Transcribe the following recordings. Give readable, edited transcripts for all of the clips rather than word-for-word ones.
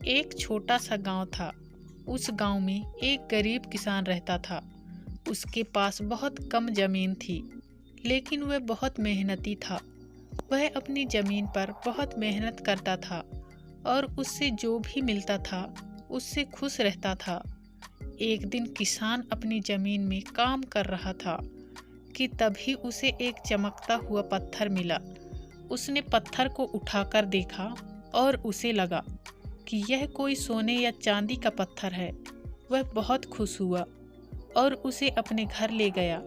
एक छोटा सा गांव था। उस गांव में एक गरीब किसान रहता था। उसके पास बहुत कम जमीन थी, लेकिन वह बहुत मेहनती था। वह अपनी जमीन पर बहुत मेहनत करता था और उससे जो भी मिलता था उससे खुश रहता था। एक दिन किसान अपनी जमीन में काम कर रहा था कि तभी उसे एक चमकता हुआ पत्थर मिला। उसने पत्थर को उठाकर देखा और उसे लगा कि यह कोई सोने या चांदी का पत्थर है। वह बहुत खुश हुआ और उसे अपने घर ले गया।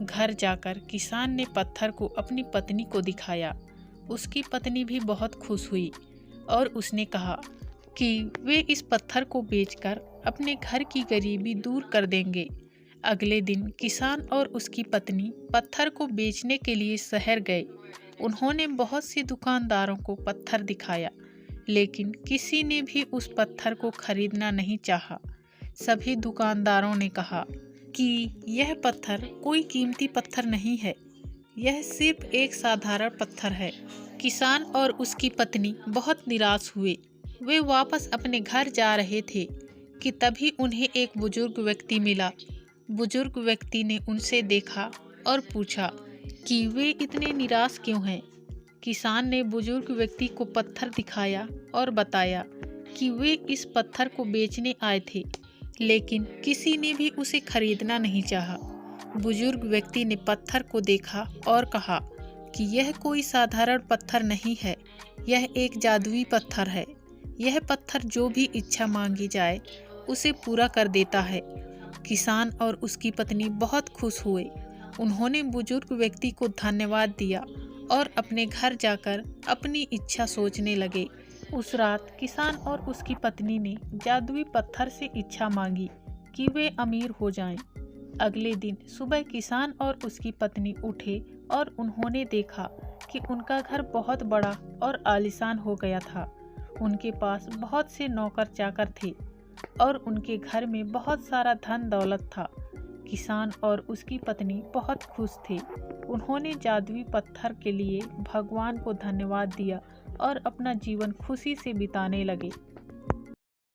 घर जाकर किसान ने पत्थर को अपनी पत्नी को दिखाया। उसकी पत्नी भी बहुत खुश हुई और उसने कहा कि वे इस पत्थर को बेचकर अपने घर की गरीबी दूर कर देंगे। अगले दिन किसान और उसकी पत्नी पत्थर को बेचने के लिए शहर गए। उन्होंने बहुत से दुकानदारों को पत्थर दिखाया, लेकिन किसी ने भी उस पत्थर को खरीदना नहीं चाहा। सभी दुकानदारों ने कहा कि यह पत्थर कोई कीमती पत्थर नहीं है, यह सिर्फ एक साधारण पत्थर है। किसान और उसकी पत्नी बहुत निराश हुए। वे वापस अपने घर जा रहे थे कि तभी उन्हें एक बुजुर्ग व्यक्ति मिला। बुजुर्ग व्यक्ति ने उनसे देखा और पूछा कि वे इतने निराश क्यों हैं। किसान ने बुजुर्ग व्यक्ति को पत्थर दिखाया और बताया कि वे इस पत्थर को बेचने आए थे, लेकिन किसी ने भी उसे खरीदना नहीं चाहा। बुजुर्ग व्यक्ति ने पत्थर को देखा और कहा कि यह कोई साधारण पत्थर नहीं है, यह एक जादुई पत्थर है। यह पत्थर जो भी इच्छा मांगी जाए उसे पूरा कर देता है। किसान और उसकी पत्नी बहुत खुश हुए। उन्होंने बुजुर्ग व्यक्ति को धन्यवाद दिया और अपने घर जाकर अपनी इच्छा सोचने लगे। उस रात किसान और उसकी पत्नी ने जादुई पत्थर से इच्छा मांगी कि वे अमीर हो जाएं। अगले दिन सुबह किसान और उसकी पत्नी उठे और उन्होंने देखा कि उनका घर बहुत बड़ा और आलीशान हो गया था। उनके पास बहुत से नौकर चाकर थे और उनके घर में बहुत सारा धन दौलत था। किसान और उसकी पत्नी बहुत खुश थे। उन्होंने जादुई पत्थर के लिए भगवान को धन्यवाद दिया और अपना जीवन खुशी से बिताने लगे।